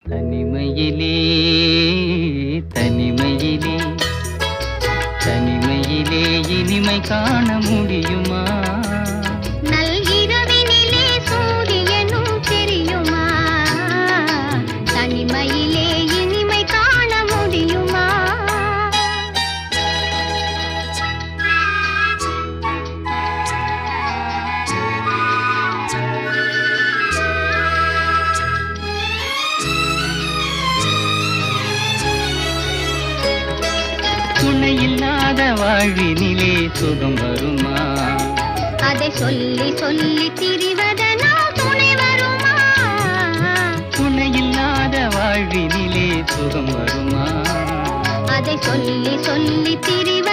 தனிமையிலே தனிமையிலே தனிமையிலே இனிமை காண முடியுமா? நல்கிரவினிலே சூரியனும் தெரியுமா? தனிமையிலே இனிமை காண முடியுமா? துணையில்லாத வாழ்வினிலே சுகம் வருமா? அதை சொல்லி சொல்லி திரிவதனால் துணை வருமா? துணையில்லாத வாழ்வினிலே சுகம் வருமா? அதை சொல்லி சொல்லி திரிவ